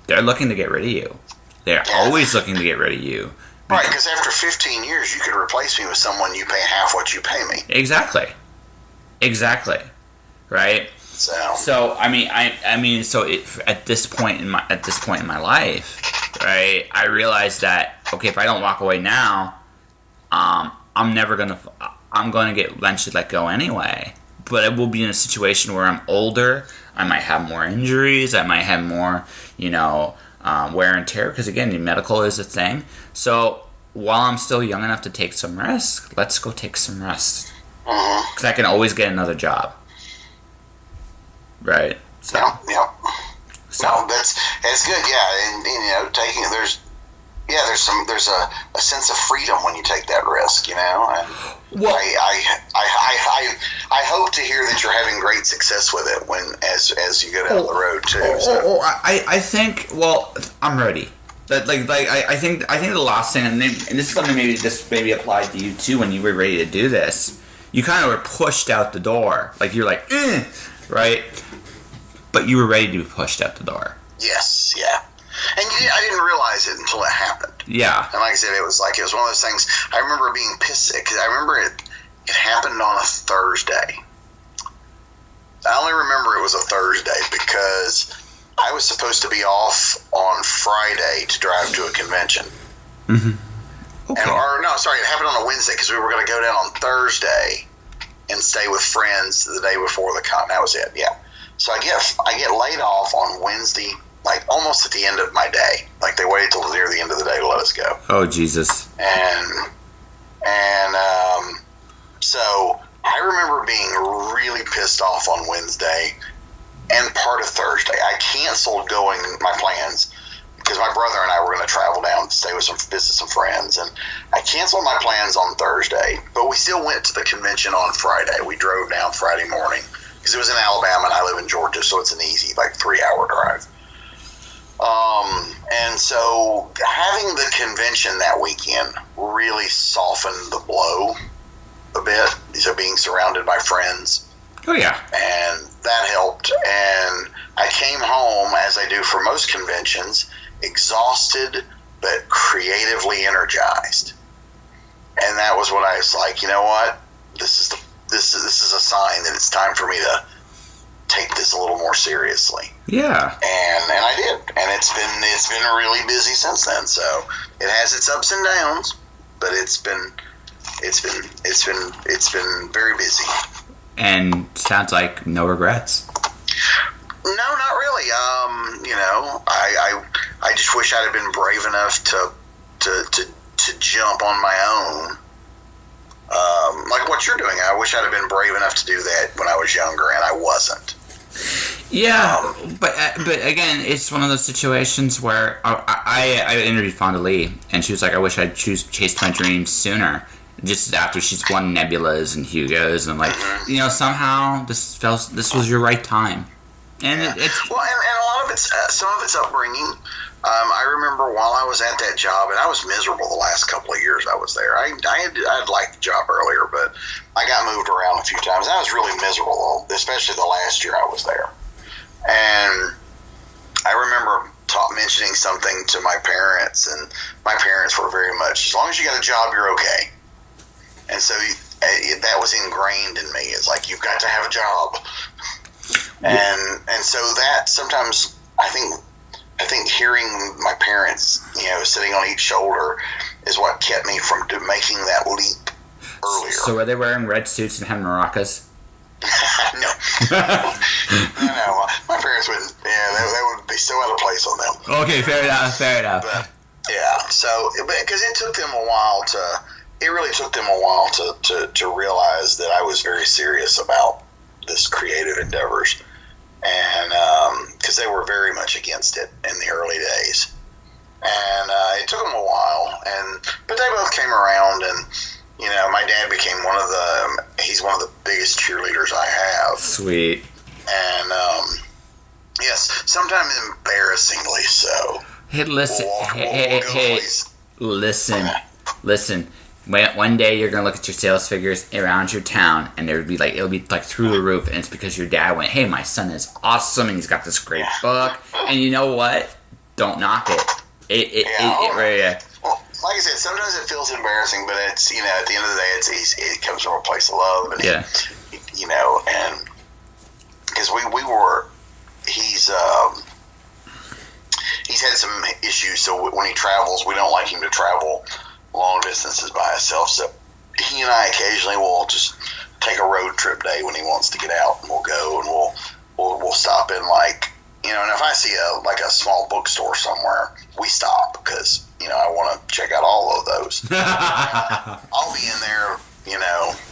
S1: they're looking to get rid of you. They're always looking to get rid of you.
S3: Right, because after 15 years, you could replace me with someone you pay half what you pay me.
S1: Exactly. Right. So I mean, so at this point in my life, right, I realized that if I don't walk away now, I'm going to get eventually let go anyway. But I will be in a situation where I'm older. I might have more injuries. I might have more, wear and tear. Because again, medical is a thing. So while I'm still young enough to take some risk, let's go take some rest. Because I can always get another job. Right. So.
S3: Yeah. So no, that's good. Yeah, and there's a sense of freedom when you take that risk. And well, I hope to hear that you're having great success with it as you go down the road too. So.
S1: I think. Well, I'm ready. I think the last thing, and this is something maybe applied to you too when you were ready to do this. You kind of were pushed out the door. Like you're like, right? But you were ready to be pushed out the door.
S3: Yes, yeah. And I didn't realize it until it happened.
S1: Yeah.
S3: And like I said, it was one of those things. I remember being pissed because I remember it happened on a Thursday. I only remember it was a Thursday because I was supposed to be off on Friday to drive to a convention.
S1: Mm-hmm. Okay.
S3: It happened on a Wednesday because we were going to go down on Thursday and stay with friends the day before the con. That was it. Yeah. So I get laid off on Wednesday, like almost at the end of my day. Like they waited till near the end of the day to let us go.
S1: Oh Jesus.
S3: And so I remember being really pissed off on Wednesday and part of Thursday. I canceled my plans because my brother and I were going to travel down to visit some friends, and I canceled my plans on Thursday, but we still went to the convention on Friday. We drove down Friday morning because it was in Alabama and I live in Georgia, so it's an easy, like 3-hour drive. And so having the convention that weekend really softened the blow a bit. So being surrounded by friends.
S1: Oh, yeah.
S3: And that helped. And I came home, as I do for most conventions, exhausted but creatively energized. And that was what I was like, you know what? This is a sign that it's time for me to take this a little more seriously.
S1: Yeah.
S3: And I did. And it's been really busy since then. So it has its ups and downs, but it's been very busy.
S1: And sounds like no regrets.
S3: No, not really. I just wish I'd have been brave enough to jump on my own. Like what you're doing. I wish I'd have been brave enough to do that when I was younger, and I wasn't.
S1: Yeah, but again, it's one of those situations where I interviewed Fonda Lee, and she was like, I wish I'd chased my dreams sooner. Just after she's won Nebulas and Hugos, and I'm like, somehow this was your right time. And
S3: yeah.
S1: it's
S3: well, and a lot of it's some of it's upbringing. I remember while I was at that job, and I was miserable the last couple of years I was there. I'd liked the job earlier, but I got moved around a few times. I was really miserable, especially the last year I was there. And I remember mentioning something to my parents, and my parents were very much, as long as you got a job, you're okay. And so that was ingrained in me. It's like, you've got to have a job. And so that sometimes I think hearing my parents, sitting on each shoulder is what kept me from making that leap earlier.
S1: So were they wearing red suits and having maracas?
S3: No. No. My parents wouldn't. Yeah, that would be so out of place on them.
S1: Okay, fair enough.
S3: But, yeah. So, because it took them a while to realize that I was very serious about this creative endeavors, and because they were very much against it in the early days, and it took them a while, but they both came around, and my dad became he's one of the biggest cheerleaders I have.
S1: Sweet.
S3: And yes, sometimes embarrassingly so.
S1: Hey, listen. Hey, listen. One day you're gonna look at your sales figures around your town, and it'll be like through the roof, and it's because your dad went, "Hey, my son is awesome, and he's got this great book." And you know what? Don't knock it.
S3: Well, like I said, sometimes it feels embarrassing, but it's at the end of the day, it comes from a place of love, and and because he's had some issues, so when he travels, we don't like him to travel long distances by himself. So he and I occasionally will just take a road trip day when he wants to get out, and we'll go and we'll stop in and if I see a small bookstore somewhere, we stop because I want to check out all of those. I'll be in there.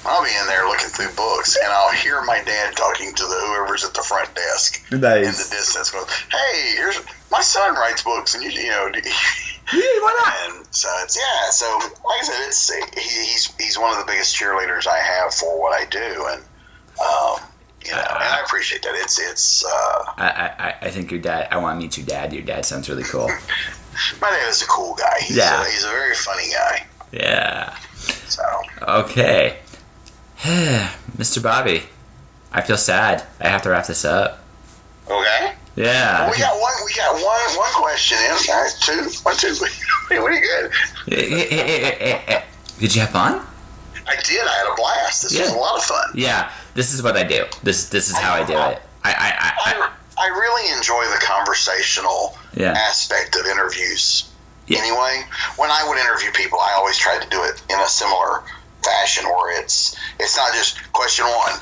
S3: I'll be in there looking through books, and I'll hear my dad talking to whoever's at the front desk.
S1: Nice.
S3: In the distance, goes, "Hey, here's my son writes books, and
S1: yeah, why not?"
S3: And so So like I said, he's one of the biggest cheerleaders I have for what I do, and and I appreciate that. It's.
S1: I think your dad. I want to meet your dad. Your dad sounds really cool.
S3: My dad is a cool guy. He's a very funny guy.
S1: Yeah.
S3: So.
S1: Okay. Mr. Bobby, I feel sad. I have to wrap this up.
S3: Okay.
S1: Yeah.
S3: We got one question in. Guys, two. Pretty good.
S1: Did you have fun?
S3: I did. I had a blast. This was a lot of fun.
S1: Yeah. this is what I do. This is how I do it.
S3: I really enjoy the conversational aspect of interviews. Yeah. Anyway, when I would interview people, I always tried to do it in a similar fashion where it's not just question one,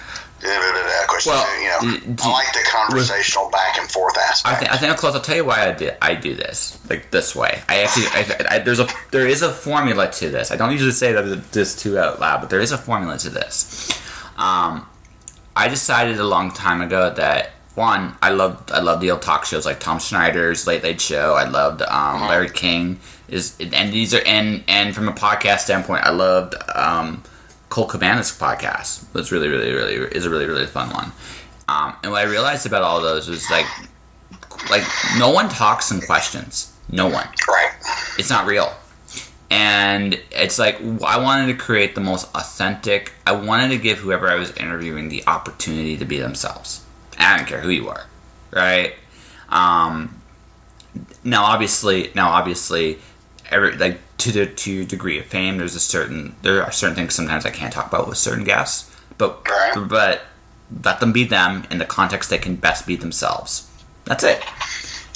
S3: question two. I like the conversational back and forth aspect.
S1: I think close. I'll tell you why I do this like this way. There is a formula to this. I don't usually say this too out loud, but there is a formula to this. I decided a long time ago that one, I love the old talk shows like Tom Schneider's Late Late Show. I loved Larry King and from a podcast standpoint, I loved Cole Cabana's podcast. It was really fun one. And what I realized about all those was like no one talks in questions. No one.
S3: Right.
S1: It's not real. And it's like I wanted to create the most authentic. I wanted to give whoever I was interviewing the opportunity to be themselves. I don't care who you are, right? Now, obviously, to your degree of fame, there are certain things sometimes I can't talk about with certain guests, but let them be them in the context they can best be themselves. That's it.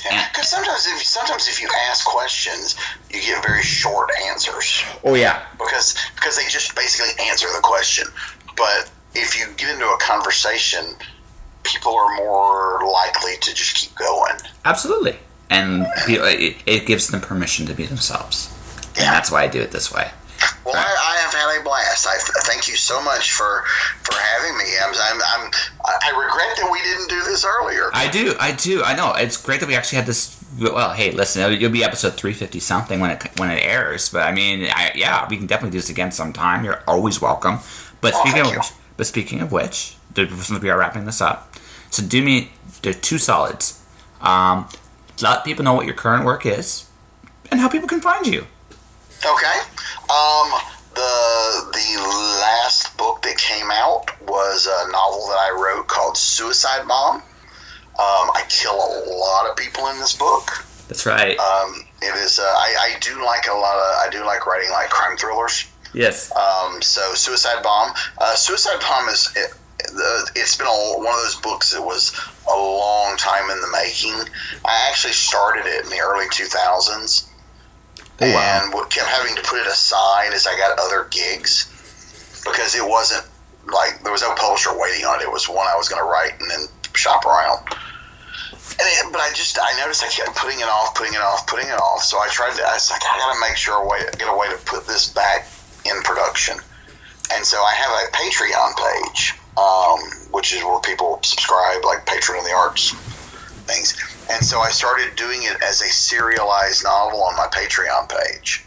S3: Because sometimes if you ask questions, you get very short answers.
S1: Oh yeah.
S3: Because they just basically answer the question. But if you get into a conversation, people are more likely to just keep going.
S1: Absolutely. And it gives them permission to be themselves. Yeah. And that's why I do it this way.
S3: Well, right. I have had a blast. I thank you so much for having me. I regret that we didn't do this earlier.
S1: I do. I know. It's great that we actually had this. Well, hey, listen, you'll be episode 350 something when it airs. But I mean, we can definitely do this again sometime. You're always welcome. But speaking of which, since we are wrapping this up, so there are two solids. Let people know what your current work is and how people can find you.
S3: Okay. The last book that came out was a novel that I wrote called Suicide Bomb. I kill a lot of people in this book.
S1: That's right.
S3: It is. I do like writing like crime thrillers.
S1: Yes.
S3: So Suicide Bomb. Suicide Bomb it's been one of those books that was a long time in the making. I actually started it in the early 2000s. Oh, wow. And kept having to put it aside as I got other gigs because it wasn't like there was no publisher waiting on it. It was one I was going to write and then shop around. But I noticed I kept putting it off. So I was like, I got to make sure get a way to put this back in production. And so I have a Patreon page, which is where people subscribe, like Patron of the Arts things. And so I started doing it as a serialized novel on my Patreon page,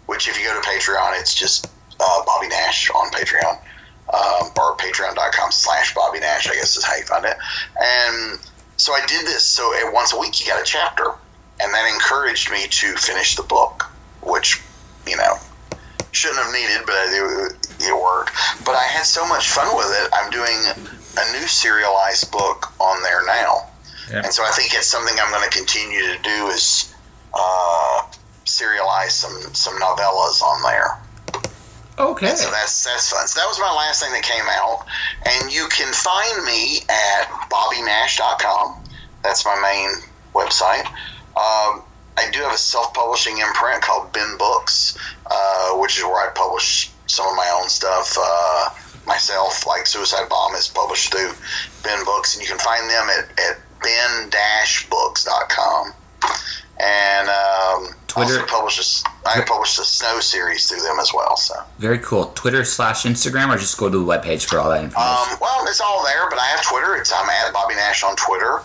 S3: which if you go to Patreon, it's just Bobby Nash on Patreon, or patreon.com/Bobby Nash, I guess is how you find it. And so I did this. So once a week you got a chapter, and that encouraged me to finish the book, which, shouldn't have needed, but it worked. But I had so much fun with it. I'm doing a new serialized book on there now. Yep. And so I think it's something I'm going to continue to do is serialize some novellas on there.
S1: Okay.
S3: And so that's fun. So that was my last thing that came out. And you can find me at bobbynash.com. That's my main website. I do have a self-publishing imprint called Ben Books, which is where I publish some of my own stuff myself, like Suicide Bomb is published through Ben Books, and you can find them at ben-books.com. And Twitter. I published a Snow series through them as well. So
S1: very cool. Twitter/Instagram, or just go to the webpage for all that information?
S3: Well, it's all there, but I have Twitter. I'm at Bobby Nash on Twitter.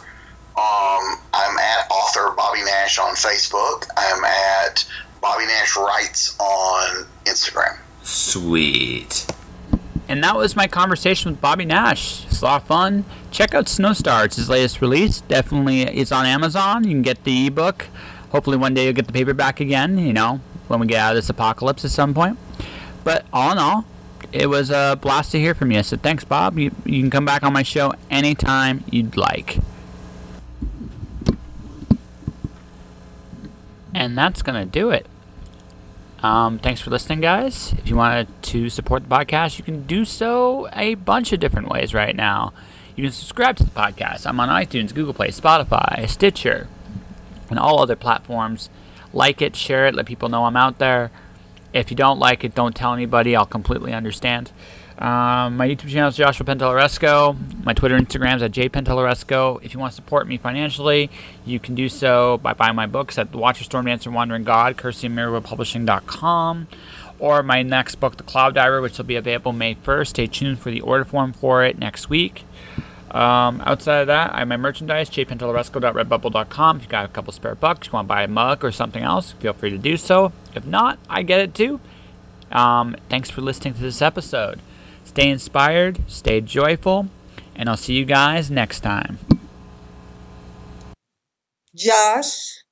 S3: I'm at author Bobby Nash on Facebook. I'm at Bobby Nash Writes on Instagram.
S1: Sweet. And that was my conversation with Bobby Nash. It's a lot of fun. Check out Snowstar. It's his latest release. Definitely, it's on Amazon. You can get the ebook. Hopefully one day you'll get the paperback again, when we get out of this apocalypse at some point. But all in all, it was a blast to hear from you. So thanks, Bob. You can come back on my show anytime you'd like. And that's going to do it. Thanks for listening, guys. If you wanted to support the podcast, you can do so a bunch of different ways right now. You can subscribe to the podcast. I'm on iTunes, Google Play, Spotify, Stitcher, and all other platforms. Like it, share it, let people know I'm out there. If you don't like it, don't tell anybody. I'll completely understand. My YouTube channel is Joshua Penteloresco. My Twitter and Instagram is at jpenteloresco. If you want to support me financially, you can do so by buying my books at The Watcher, Storm Dancer, Wandering God, CurseOfMiracle or my next book, The Cloud Diver, which will be available May 1st. Stay tuned for the order form for it next week. Outside of that, I have my merchandise, jpenteloresco.redbubble.com. If you've got a couple spare bucks, you want to buy a mug or something else, feel free to do so. If not, I get it too. Thanks for listening to this episode. Stay inspired, stay joyful, and I'll see you guys next time.
S4: Josh.